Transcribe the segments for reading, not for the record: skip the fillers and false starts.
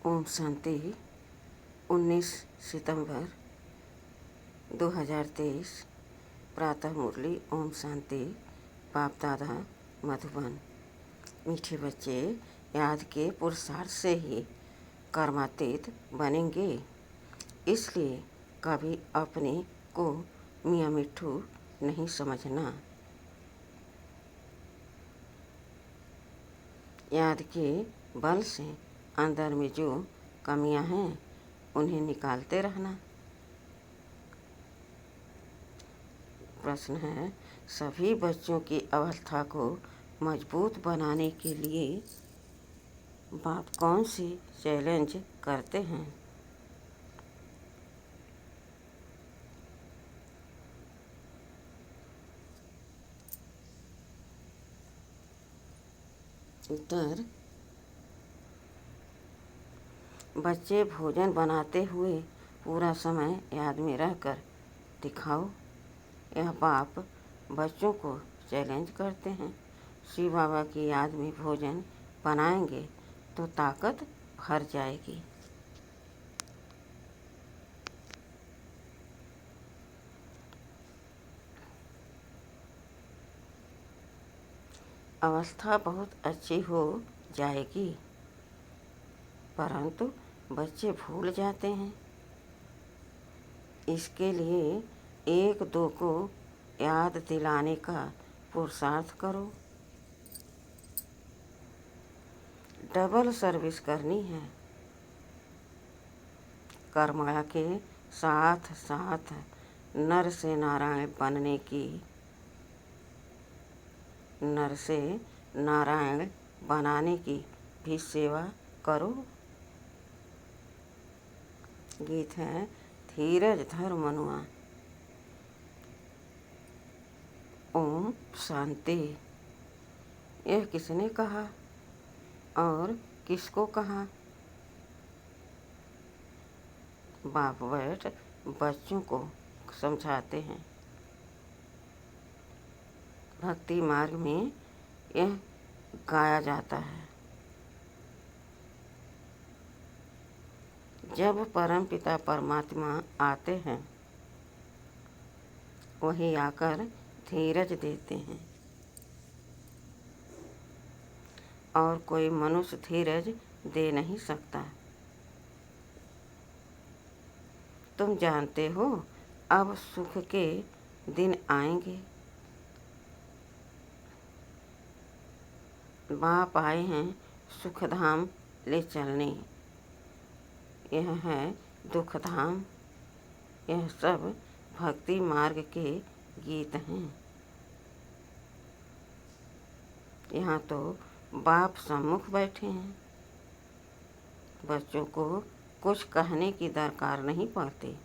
ओम शांति। 19 सितंबर 2023 प्रातः मुरली। ओम शांति। बाप दादा मधुबन। मीठे बच्चे, याद के पुरुषार्थ से ही कर्मातीत बनेंगे। इसलिए कभी अपने को मियाँ मिट्ठू नहीं समझना। याद के बल से अंदर में जो कमियां हैं उन्हें निकालते रहना। प्रश्न है, सभी बच्चों की अवस्था को मजबूत बनाने के लिए बाप कौन सी चैलेंज करते हैं? उत्तर, बच्चे भोजन बनाते हुए पूरा समय याद में रहकर दिखाओ। यह बाप बच्चों को चैलेंज करते हैं। शिव बाबा की याद में भोजन बनाएंगे तो ताकत भर जाएगी। अवस्था बहुत अच्छी हो जाएगी, परंतु बच्चे भूल जाते हैं। इसके लिए एक दो को याद दिलाने का पुरुषार्थ करो। डबल सर्विस करनी है। कर्मणा के साथ साथ नर से नारायण बनने की, नर से नारायण बनाने की भी सेवा करो। गीत है, धीरज धर मनुआ। ओम शांति। यह किसने कहा और किसको कहा? बाप बैठ बच्चों को समझाते हैं। भक्ति मार्ग में यह गाया जाता है। जब परमपिता परमात्मा आते हैं, वही आकर धीरज देते हैं और कोई मनुष्य धीरज दे नहीं सकता। तुम जानते हो, अब सुख के दिन आएंगे। बाप आए हैं सुखधाम ले चलने। यह है दुखधाम। यह सब भक्ति मार्ग के गीत हैं। यहाँ तो बाप सम्मुख बैठे हैं। बच्चों को कुछ कहने की दरकार नहीं पड़ती।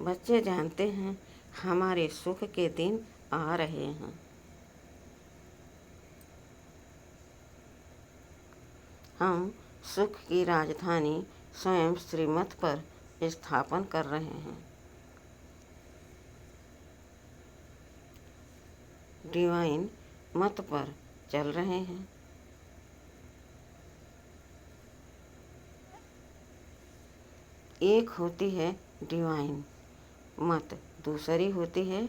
बच्चे जानते हैं हमारे सुख के दिन आ रहे हैं। हम सुख की राजधानी स्वयं श्रीमत पर स्थापन कर रहे हैं। डिवाइन मत पर चल रहे हैं। एक होती है डिवाइन मत, दूसरी होती है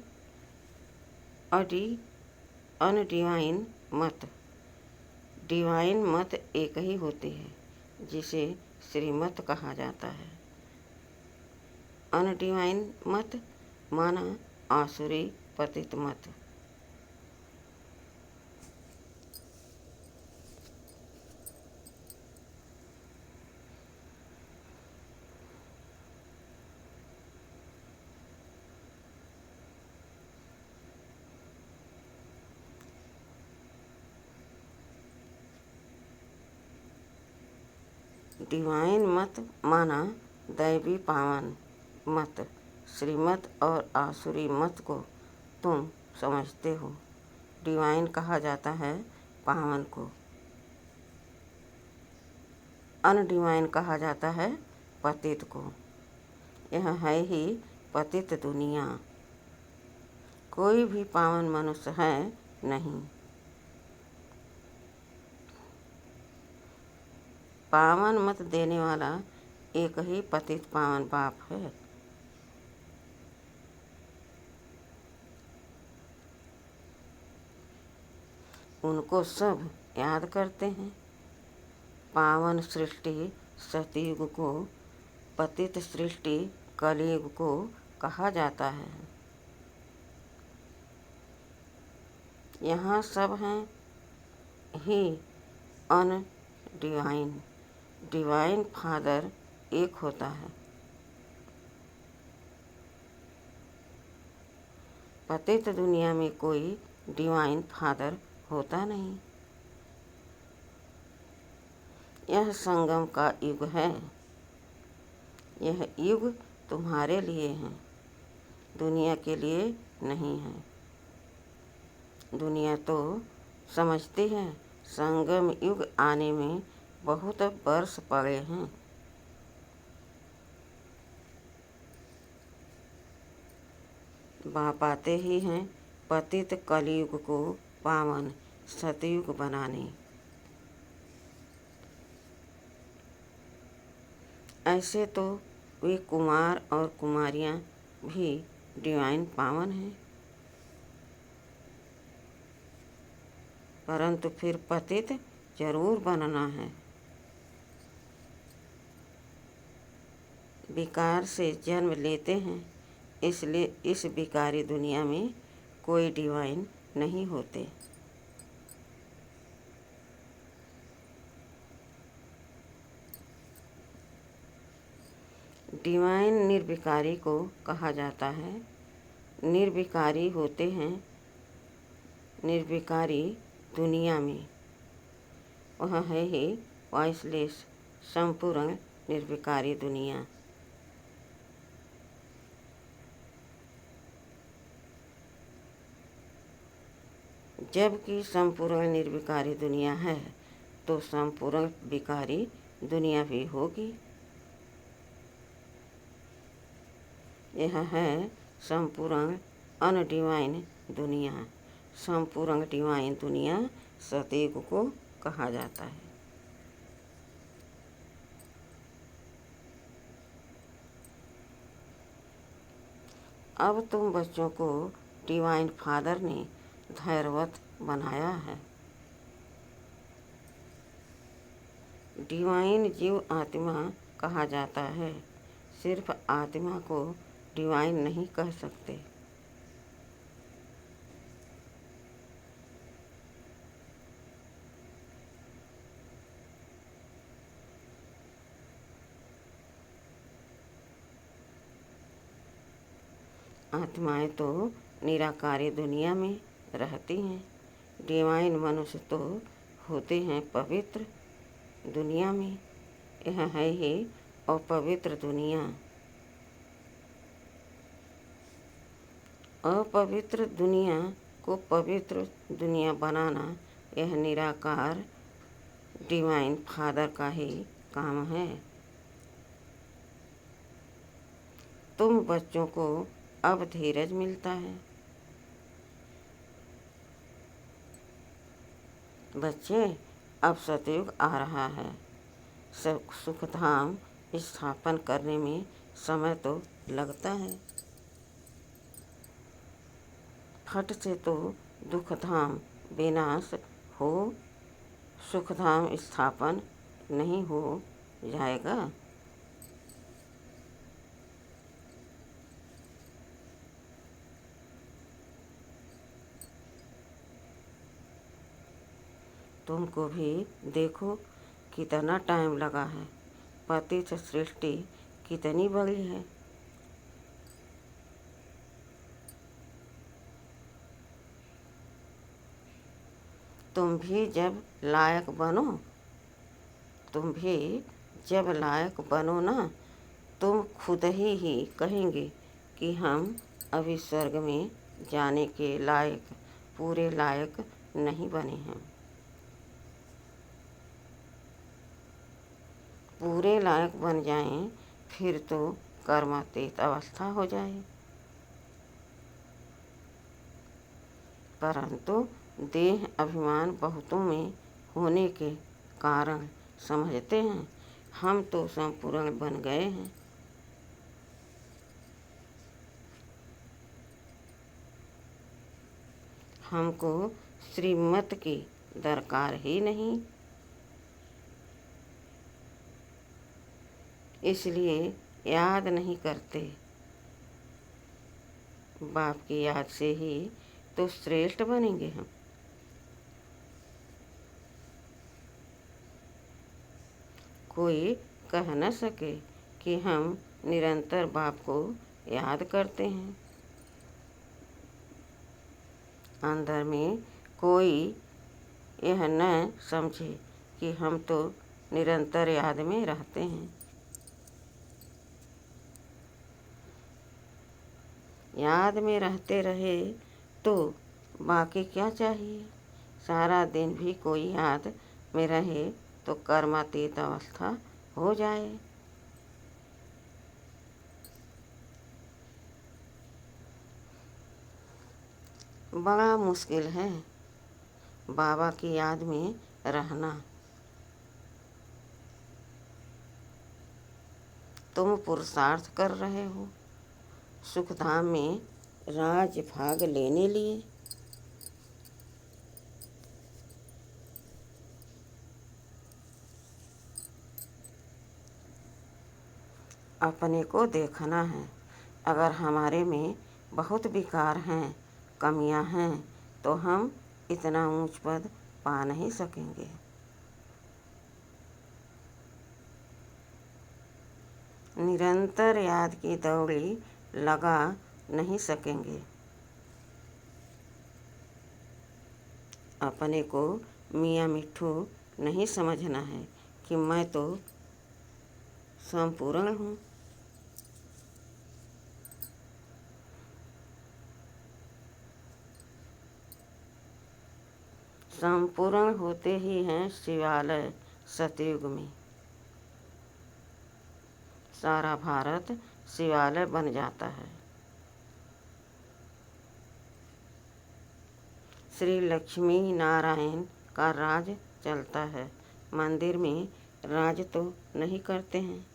अनडिवाइन मत। डिवाइन मत एक ही होती है जिसे श्रीमत कहा जाता है। अनडिवाइन मत माना आसुरी पतित मत। डिवाइन मत माना दैवी पावन मत। श्रीमत और आसुरी मत को तुम समझते हो। डिवाइन कहा जाता है पावन को, अनडिवाइन कहा जाता है पतित को। यह है ही पतित दुनिया। कोई भी पावन मनुष्य है नहीं। पावन मत देने वाला एक ही पतित पावन बाप है। उनको सब याद करते हैं। पावन सृष्टि सतयुग को, पतित सृष्टि कलयुग को कहा जाता है। यहाँ सब हैं ही अन डिवाइन। डिवाइन फादर एक होता है। पतित दुनिया में कोई डिवाइन फादर होता नहीं। यह संगम का युग है। यह युग तुम्हारे लिए है, दुनिया के लिए नहीं है। दुनिया तो समझती है संगम युग आने में बहुत वर्ष पड़े हैं। बाप आते ही हैं पतित कलयुग को पावन सतयुग बनाने। ऐसे तो वे कुमार और कुमारियाँ भी डिवाइन पावन हैं, परंतु फिर पतित जरूर बनना है। विकार से जन्म लेते हैं, इसलिए इस विकारी दुनिया में कोई डिवाइन नहीं होते। डिवाइन निर्विकारी को कहा जाता है। निर्विकारी होते हैं निर्विकारी दुनिया में, वह है ही वॉइसलेस संपूर्ण निर्विकारी दुनिया। जबकि संपूर्ण निर्विकारी दुनिया है तो संपूर्ण विकारी दुनिया भी होगी। यह है संपूर्ण अनडिवाइन दुनिया। संपूर्ण डिवाइन दुनिया सतयुग को कहा जाता है। अब तुम बच्चों को डिवाइन फादर ने धैर्यवत बनाया है। डिवाइन जीव आत्मा कहा जाता है। सिर्फ आत्मा को डिवाइन नहीं कह सकते। आत्माएं तो निराकारी दुनिया में रहती हैं। डिवाइन मनुष्य तो होते हैं पवित्र दुनिया में। यह है ही अपवित्र दुनिया। अपवित्र दुनिया को पवित्र दुनिया बनाना यह निराकार डिवाइन फादर का ही काम है। तुम बच्चों को अब धीरज मिलता है। बच्चे, अब सतयुग आ रहा है। सुखधाम स्थापन करने में समय तो लगता है। फट से तो दुखधाम विनाश हो, सुखधाम स्थापन नहीं हो जाएगा। तुमको भी देखो कितना टाइम लगा है। पतित सृष्टि कितनी बड़ी है। तुम भी जब लायक बनो ना, तुम खुद ही कहेंगे कि हम अभी स्वर्ग में जाने के लायक, पूरे लायक नहीं बने हैं। पूरे लायक बन जाएं, फिर तो कर्मातीत अवस्था हो जाए। परंतु देह अभिमान बहुतों में होने के कारण समझते हैं हम तो संपूर्ण बन गए हैं। हमको श्रीमत की दरकार ही नहीं, इसलिए याद नहीं करते। बाप की याद से ही तो श्रेष्ठ बनेंगे हम। कोई कह न सके कि हम निरंतर बाप को याद करते हैं। अंदर में कोई यह न समझे कि हम तो निरंतर याद में रहते हैं। याद में रहते रहे तो बाकी क्या चाहिए। सारा दिन भी कोई याद में रहे तो कर्मातीत अवस्था हो जाए। बड़ा मुश्किल है बाबा की याद में रहना। तुम पुरुषार्थ कर रहे हो सुखधाम में राज भाग लेने लिए। अपने को देखना है। अगर हमारे में बहुत विकार हैं, कमियां हैं, तो हम इतना ऊंच पद पा नहीं सकेंगे। निरंतर याद की दौड़ी लगा नहीं सकेंगे। अपने को मियाँ मिट्ठू नहीं समझना है कि मैं तो संपूर्ण हूँ। संपूर्ण होते ही हैं शिवालय सतयुग में। सारा भारत शिवालय बन जाता है। श्री लक्ष्मी नारायण का राज चलता है। मंदिर में राज तो नहीं करते हैं।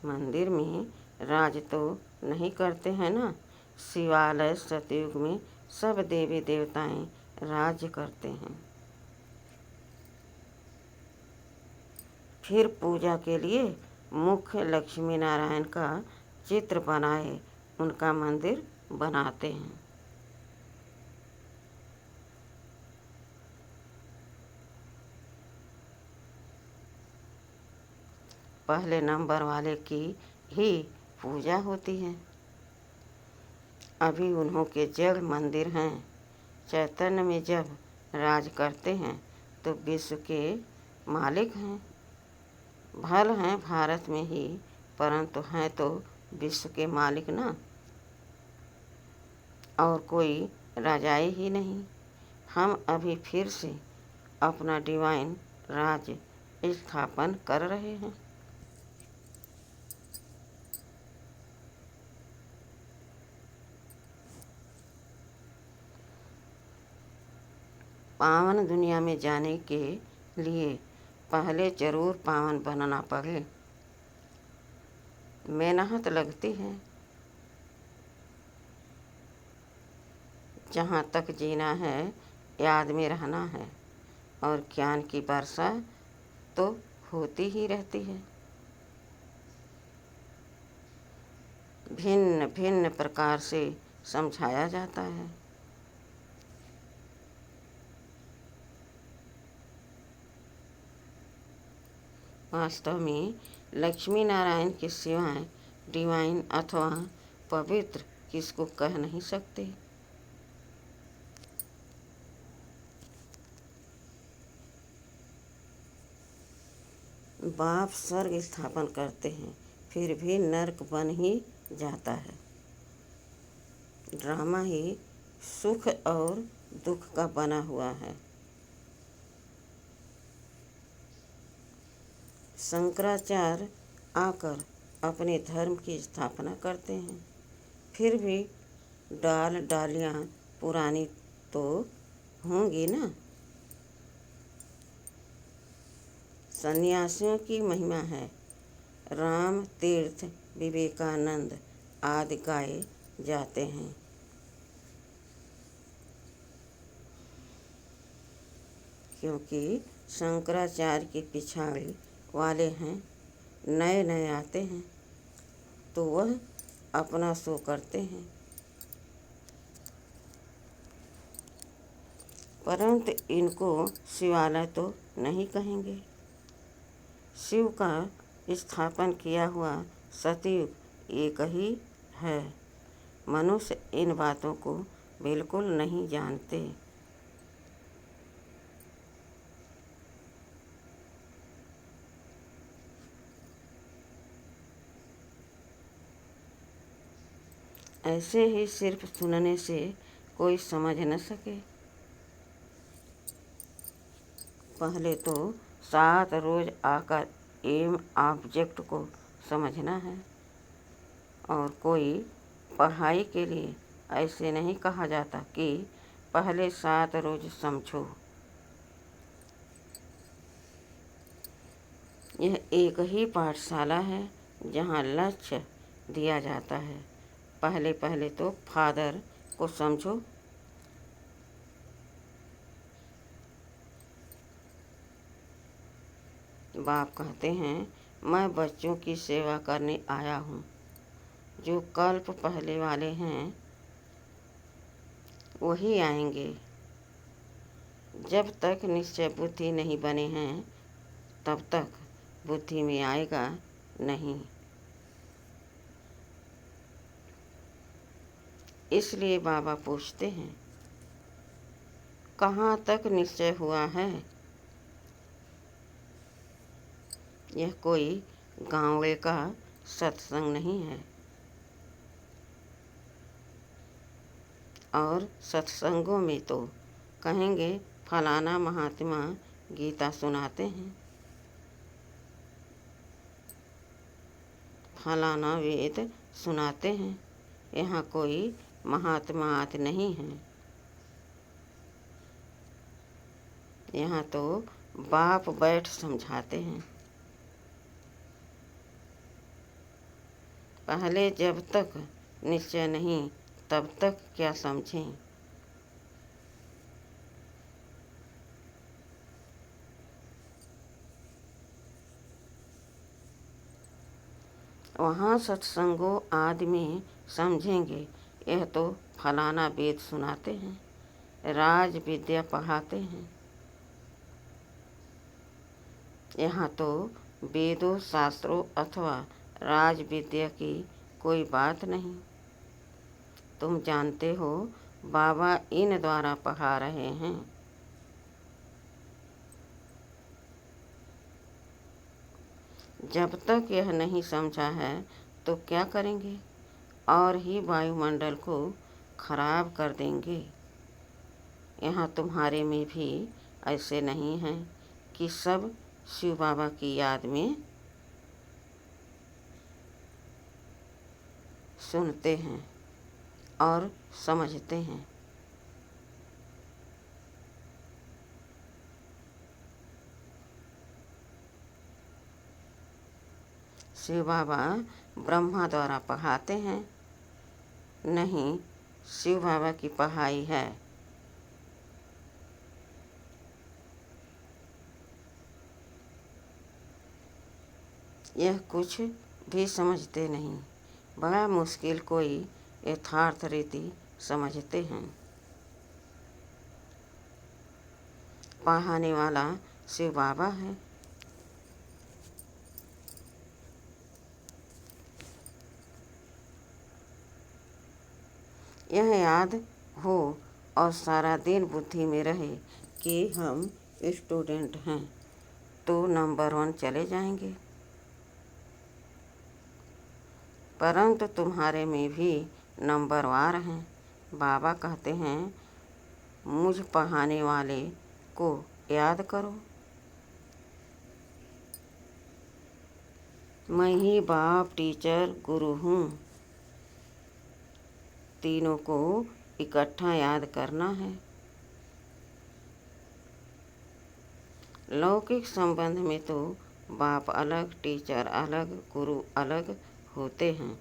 मंदिर में राज तो नहीं करते हैं ना। शिवालय सतयुग में सब देवी देवताएं राज्य करते हैं। फिर पूजा के लिए मुख्य लक्ष्मी नारायण का चित्र बनाए उनका मंदिर बनाते हैं। पहले नंबर वाले की ही पूजा होती है। अभी उन्हों के जड़ मंदिर हैं। चैतन्य में जब राज करते हैं तो विश्व के मालिक हैं। भल हैं भारत में ही, परंतु हैं तो विश्व के मालिक ना। और कोई राजाई ही नहीं। हम अभी फिर से अपना डिवाइन राज स्थापन कर रहे हैं। पावन दुनिया में जाने के लिए पहले जरूर पावन बनना पड़े। मेहनत लगती है। जहाँ तक जीना है याद में रहना है और ज्ञान की वर्षा तो होती ही रहती है। भिन्न भिन्न प्रकार से समझाया जाता है। वास्तव में लक्ष्मी नारायण के सिवाय डिवाइन अथवा पवित्र किसको कह नहीं सकते। बाप स्वर्ग स्थापन करते हैं फिर भी नरक बन ही जाता है। ड्रामा ही सुख और दुख का बना हुआ है। शंकराचार्य आकर अपने धर्म की स्थापना करते हैं, फिर भी डाल डालियाँ पुरानी तो होंगी ना। सन्यासियों की महिमा है। राम तीर्थ, विवेकानंद आदि गाए जाते हैं। क्योंकि शंकराचार्य की पिछाड़ी वाले हैं, नए नए आते हैं तो वह अपना शो करते हैं, परंतु इनको शिवालय तो नहीं कहेंगे। शिव का स्थापन किया हुआ सतयुग एक ही है। मनुष्य इन बातों को बिल्कुल नहीं जानते। ऐसे ही सिर्फ सुनने से कोई समझ न सके। पहले तो 7 रोज आकर एम ऑब्जेक्ट को समझना है। और कोई पढ़ाई के लिए ऐसे नहीं कहा जाता कि पहले 7 रोज समझो। यह एक ही पाठशाला है जहाँ लक्ष्य दिया जाता है। पहले पहले तो फादर को समझो। बाप कहते हैं, मैं बच्चों की सेवा करने आया हूँ। जो कल्प पहले वाले हैं वही आएंगे। जब तक निश्चय बुद्धि नहीं बने हैं तब तक बुद्धि में आएगा नहीं। इसलिए बाबा पूछते हैं, कहाँ तक निश्चय हुआ है? यह कोई गाँव का सत्संग नहीं है। और सत्संगों में तो कहेंगे फलाना महात्मा गीता सुनाते हैं, फलाना वेद सुनाते हैं। यहाँ कोई महात्मा आदि नहीं है। यहाँ तो बाप बैठ समझाते हैं। पहले जब तक निश्चय नहीं तब तक क्या समझें। वहाँ सत्संगों आदि में समझेंगे, यह तो फलाना वेद सुनाते हैं, राज विद्या पढ़ाते हैं। यहाँ तो वेदों शास्त्रों अथवा राज विद्या की कोई बात नहीं। तुम जानते हो बाबा इन द्वारा पढ़ा रहे हैं। जब तक यह नहीं समझा है तो क्या करेंगे? और ही वायुमंडल को खराब कर देंगे। यहाँ तुम्हारे में भी ऐसे नहीं हैं कि सब शिव बाबा की याद में सुनते हैं और समझते हैं। शिव बाबा ब्रह्मा द्वारा पढ़ाते हैं? नहीं, शिव बाबा की पढ़ाई है। यह कुछ भी समझते नहीं। बड़ा मुश्किल कोई यथार्थ रीति समझते हैं। पढ़ाने वाला शिव बाबा है। यह याद हो और सारा दिन बुद्धि में रहे कि हम स्टूडेंट हैं तो नंबर 1 चले जाएंगे। परंतु तुम्हारे में भी नंबरवार हैं। बाबा कहते हैं, मुझ पढ़ाने वाले को याद करो। मैं ही बाप, टीचर, गुरु हूँ। तीनों को इकट्ठा याद करना है। लौकिक संबंध में तो बाप अलग, टीचर अलग, गुरु अलग होते हैं।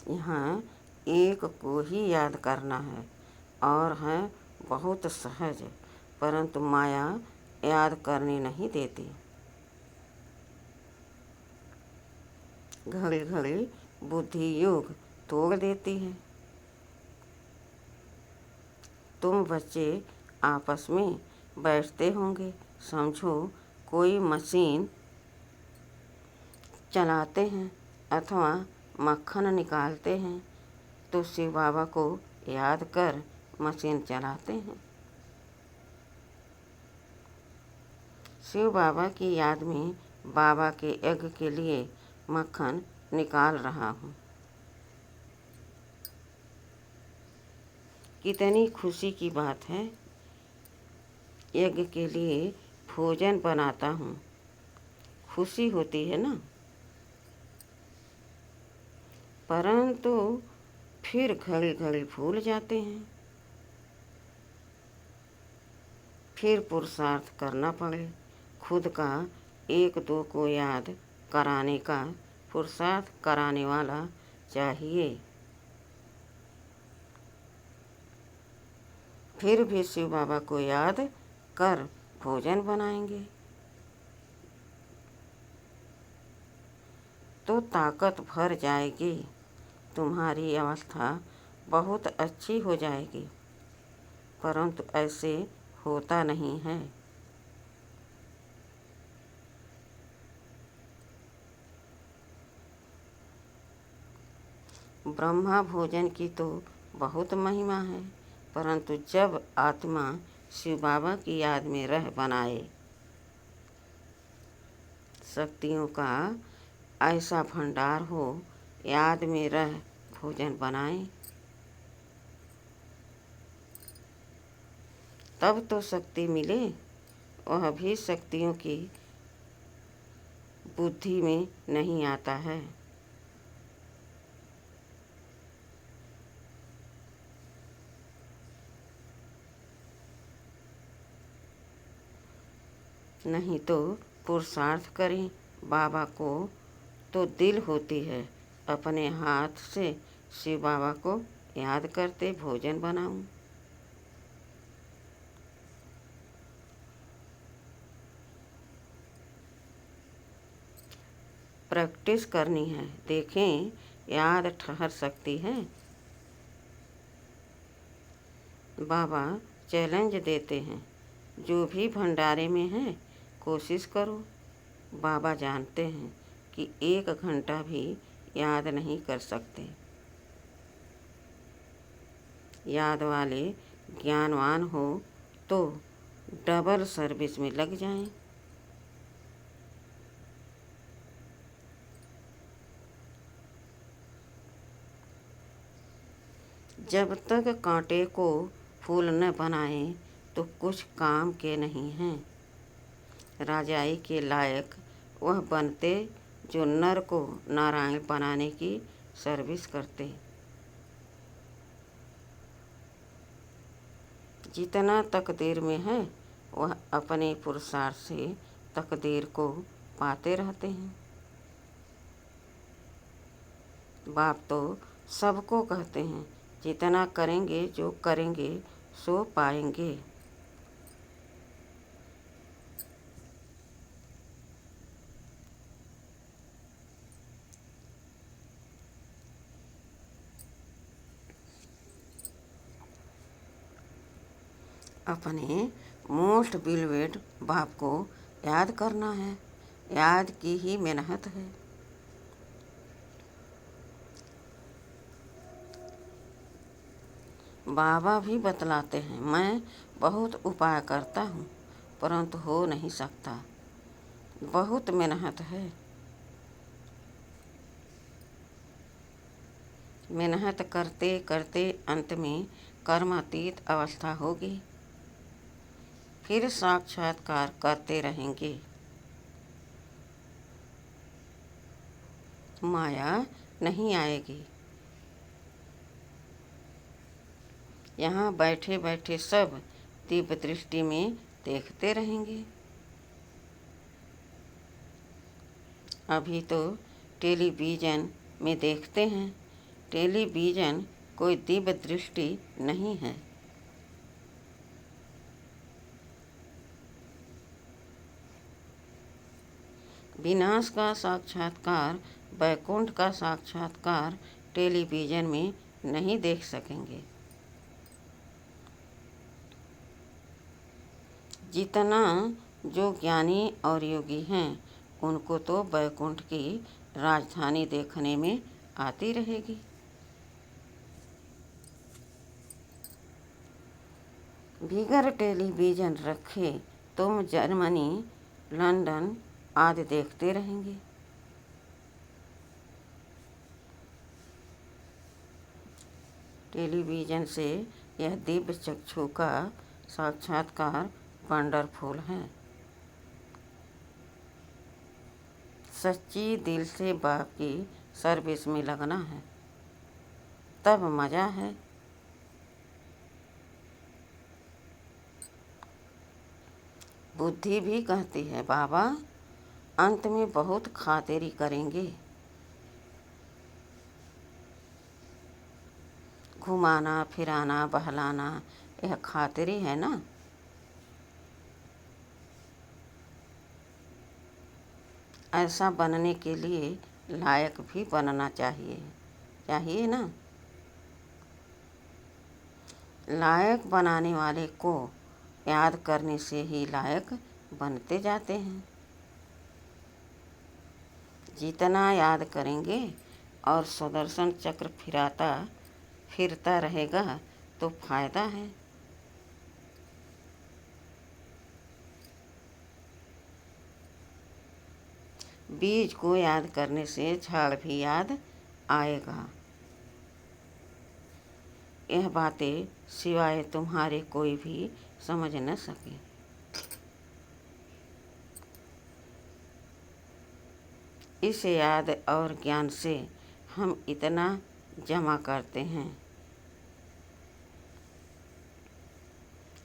यहाँ एक को ही याद करना है और है बहुत सहज, परंतु माया याद करने नहीं देती। घड़ी घड़ी बुद्धि योग तोड़ देती है। तुम बच्चे आपस में बैठते होंगे, समझो कोई मशीन चलाते हैं अथवा मक्खन निकालते हैं, तो शिव बाबा को याद कर मशीन चलाते हैं। शिव बाबा की याद में बाबा के यज्ञ के लिए मक्खन निकाल रहा हूँ। कितनी खुशी की बात है। यज्ञ के लिए भोजन बनाता हूँ, खुशी होती है ना। परंतु फिर घड़ी घड़ी भूल जाते हैं। फिर पुरुषार्थ करना पड़े, खुद का एक दो को याद कराने का पुरुषार्थ कराने वाला चाहिए। फिर भी शिव बाबा को याद कर भोजन बनाएंगे तो ताकत भर जाएगी, तुम्हारी अवस्था बहुत अच्छी हो जाएगी। परंतु ऐसे होता नहीं है। ब्रह्मा भोजन की तो बहुत महिमा है, परंतु जब आत्मा शिव बाबा की याद में रह बनाए, शक्तियों का ऐसा भंडार हो, याद में रह भोजन बनाए, तब तो शक्ति मिले। वह भी शक्तियों की बुद्धि में नहीं आता है। नहीं तो पुरुषार्थ करें, बाबा को तो दिल होती है, अपने हाथ से शिव बाबा को याद करते भोजन बनाऊं। प्रैक्टिस करनी है, देखें याद ठहर सकती है। बाबा चैलेंज देते हैं, जो भी भंडारे में है कोशिश करो। बाबा जानते हैं कि 1 घंटा भी याद नहीं कर सकते। याद वाले ज्ञानवान हो तो डबल सर्विस में लग जाएं। जब तक कांटे को फूल न बनाए तो कुछ काम के नहीं हैं। राजाई के लायक वह बनते जो नर को नारायण बनाने की सर्विस करते। जितना तकदीर में है वह अपने पुरुषार्थ से तकदीर को पाते रहते हैं। बाप तो सबको कहते हैं, जितना करेंगे जो करेंगे सो पाएंगे। अपने मोस्ट बिलवेड बाप को याद करना है, याद की ही मेहनत है। बाबा भी बतलाते हैं, मैं बहुत उपाय करता हूँ परंतु हो नहीं सकता, बहुत मेहनत है। मेहनत करते करते अंत में कर्मातीत अवस्था होगी, फिर साक्षात्कार करते रहेंगे। माया नहीं आएगी। यहाँ बैठे बैठे सब दिव्य दृष्टि में देखते रहेंगे। अभी तो टेलीविज़न में देखते हैं। टेलीविज़न कोई दिव्य दृष्टि नहीं है। विनाश का साक्षात्कार, वैकुंठ का साक्षात्कार टेलीविज़न में नहीं देख सकेंगे। जितना जो ज्ञानी और योगी हैं, उनको तो वैकुंठ की राजधानी देखने में आती रहेगी। बिगर टेलीविज़न रखे तुम जर्मनी, लंदन आदि देखते रहेंगे। टेलीविज़न से यह दिव्य चक्षु का साक्षात्कार वंडरफुल है। सच्ची दिल से बाप की सर्विस में लगना है, तब मज़ा है। बुद्धि भी कहती है, बाबा अंत में बहुत खातिरी करेंगे। घुमाना फिराना बहलाना, यह खातिरी है ना। ऐसा बनने के लिए लायक भी बनना चाहिए ना। लायक बनाने वाले को याद करने से ही लायक बनते जाते हैं। जितना याद करेंगे और सुदर्शन चक्र फिरता रहेगा तो फायदा है। बीज को याद करने से झाड़ भी याद आएगा। यह बातें सिवाय तुम्हारे कोई भी समझ न सके। इस याद और ज्ञान से हम इतना जमा करते हैं,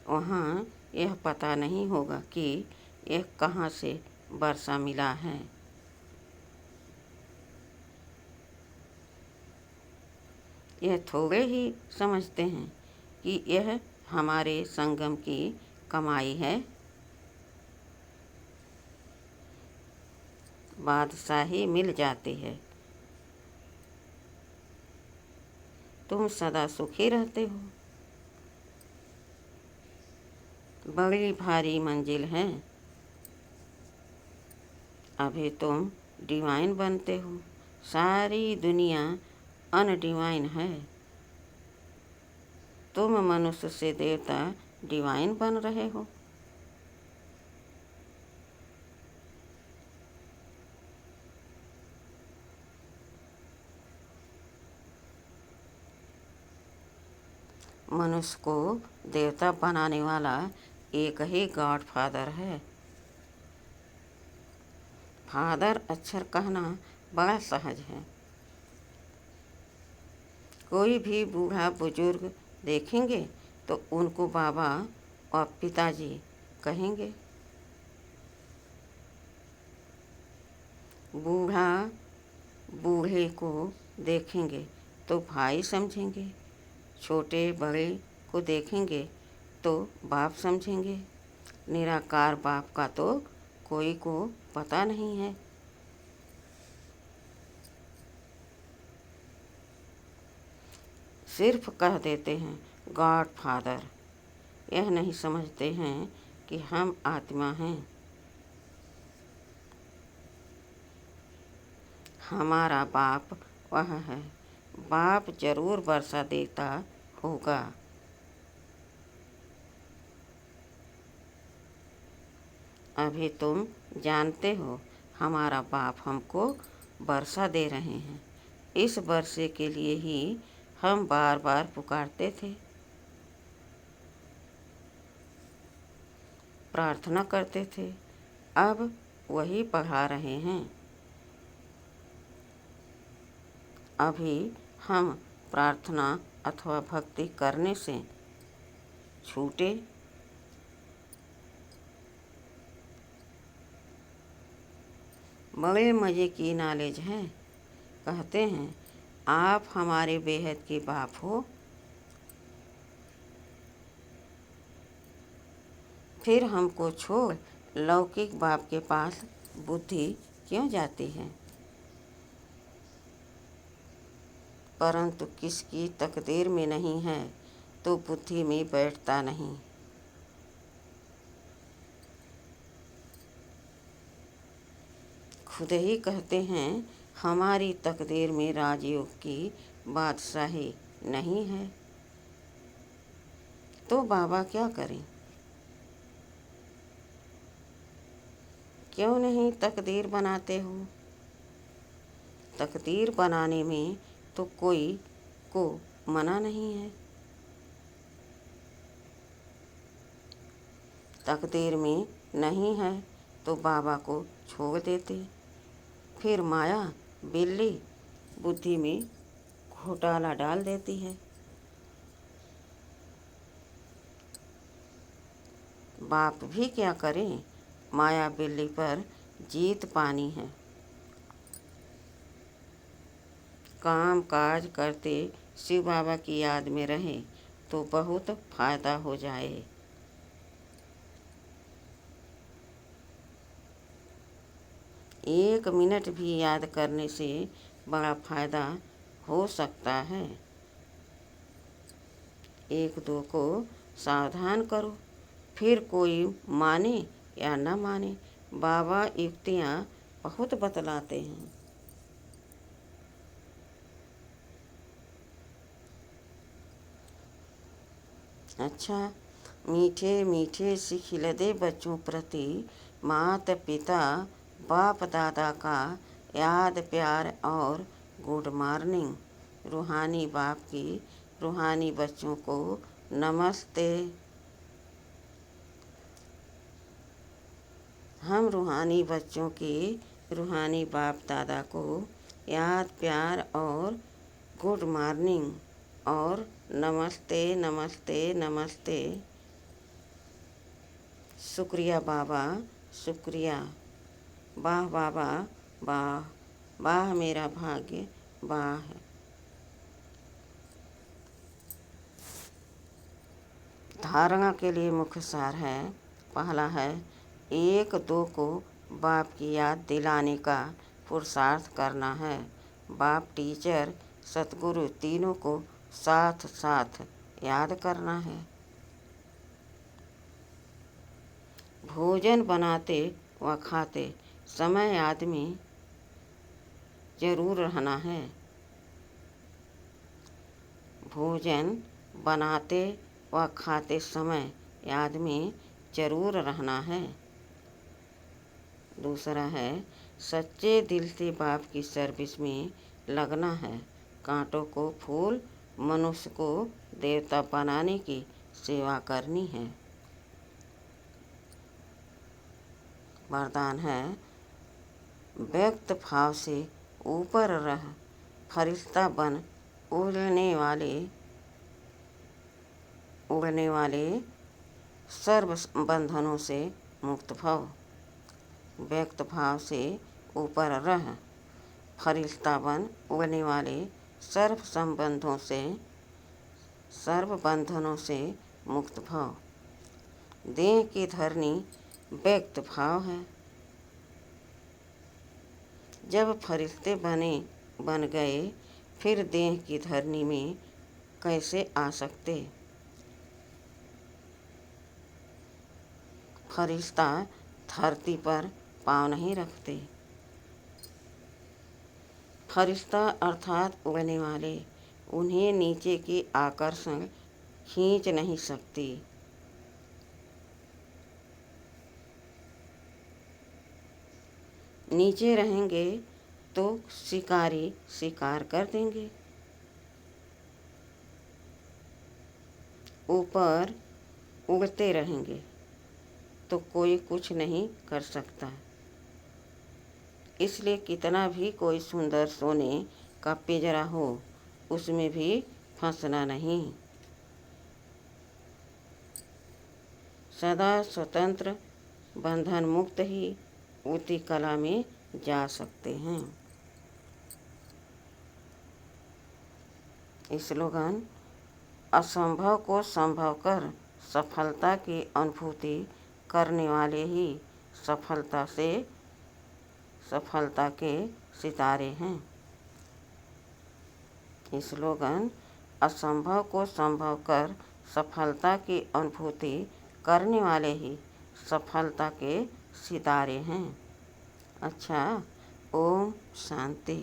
वहाँ यह पता नहीं होगा कि यह कहाँ से वर्षा मिला है। यह थोड़े ही समझते हैं कि यह हमारे संगम की कमाई है। बादशाही मिल जाती है, तुम सदा सुखी रहते हो। बड़ी भारी मंजिल है, अभी तुम डिवाइन बनते हो। सारी दुनिया अनडिवाइन है, तुम मनुष्य से देवता डिवाइन बन रहे हो। मनुष्य को देवता बनाने वाला एक ही गॉड फादर है। फादर अक्षर कहना बड़ा सहज है। कोई भी बूढ़ा बुजुर्ग देखेंगे तो उनको बाबा और पिताजी कहेंगे। बूढ़ा बूढ़े को देखेंगे तो भाई समझेंगे। छोटे बड़े को देखेंगे तो बाप समझेंगे। निराकार बाप का तो कोई को पता नहीं है। सिर्फ कह देते हैं गॉड फादर, यह नहीं समझते हैं कि हम आत्मा हैं। हमारा बाप वह है। बाप जरूर वर्षा देता होगा। अभी तुम जानते हो हमारा बाप हमको वर्षा दे रहे हैं, इस वर्षे के लिए ही हम बार बार पुकारते थे, प्रार्थना करते थे। अब वही पढ़ा रहे हैं। अभी हम प्रार्थना अथवा भक्ति करने से छूटे। बड़े मज़े की नॉलेज है। कहते हैं, आप हमारे बेहद के बाप हो, फिर हमको छोड़ लौकिक बाप के पास बुद्धि क्यों जाती है? परंतु किसकी तकदीर में नहीं है तो बुद्धि में बैठता नहीं। खुद ही कहते हैं, हमारी तकदीर में राजयोग की बादशाही नहीं है, तो बाबा क्या करें? क्यों नहीं तकदीर बनाते हो? तकदीर बनाने में तो कोई को मना नहीं है। तकदीर में नहीं है तो बाबा को छोड़ देते। फिर माया बिल्ली बुद्धि में घोटाला डाल देती है। बाप भी क्या करें, माया बिल्ली पर जीत पानी है। काम काज करते शिव बाबा की याद में रहे तो बहुत फायदा हो जाए। एक मिनट भी याद करने से बड़ा फायदा हो सकता है। एक दो को सावधान करो, फिर कोई माने या न माने, बाबा युक्तियाँ बहुत बतलाते हैं। अच्छा, मीठे मीठे से खिलदे बच्चों प्रति माता पिता बाप दादा का याद प्यार और गुड मॉर्निंग। रूहानी बाप की रूहानी बच्चों को नमस्ते। हम रूहानी बच्चों के रूहानी बाप दादा को याद प्यार और गुड मॉर्निंग और नमस्ते नमस्ते नमस्ते। शुक्रिया बाबा, शुक्रिया। वाह बाबा, वाह वाह मेरा भाग्य, वाह। धारणा के लिए मुख्य सार है। पहला है, एक दो को बाप की याद दिलाने का पुरुषार्थ करना है। बाप टीचर सतगुरु तीनों को साथ साथ याद करना है। भोजन बनाते व खाते समय याद में जरूर रहना है। भोजन बनाते व खाते समय याद में जरूर रहना है। दूसरा है, सच्चे दिल से बाप की सर्विस में लगना है। कांटों को फूल, मनुष्य को देवता बनाने की सेवा करनी है। वरदान है, व्यक्त भाव से ऊपर रह, फरिश्ता बन, उड़ने वाले सर्व बंधनों से मुक्त भव। व्यक्त भाव से ऊपर रह, फरिश्ता बन, उड़ने वाले सर्व संबंधों से सर्व बंधनों से मुक्त भव। देह की धरनी व्यक्त भाव है। जब फरिश्ते बन गए, फिर देह की धरनी में कैसे आ सकते? फरिश्ता धरती पर पाँव नहीं रखते। फरिश्ता अर्थात उड़ने वाले, उन्हें नीचे की आकर्षण खींच नहीं सकती। नीचे रहेंगे तो शिकारी शिकार कर देंगे। ऊपर उड़ते रहेंगे तो कोई कुछ नहीं कर सकता। इसलिए कितना भी कोई सुंदर सोने का पिंजरा हो, उसमें भी फंसना नहीं। सदा स्वतंत्र बंधन मुक्त ही उसी कला में जा सकते हैं। स्लोगन: असंभव को संभव कर सफलता की अनुभूति करने वाले ही सफलता के सितारे हैं। स्लोगन: असंभव को संभव कर सफलता की अनुभूति करने वाले ही सफलता के सितारे हैं। अच्छा, ओम शांति।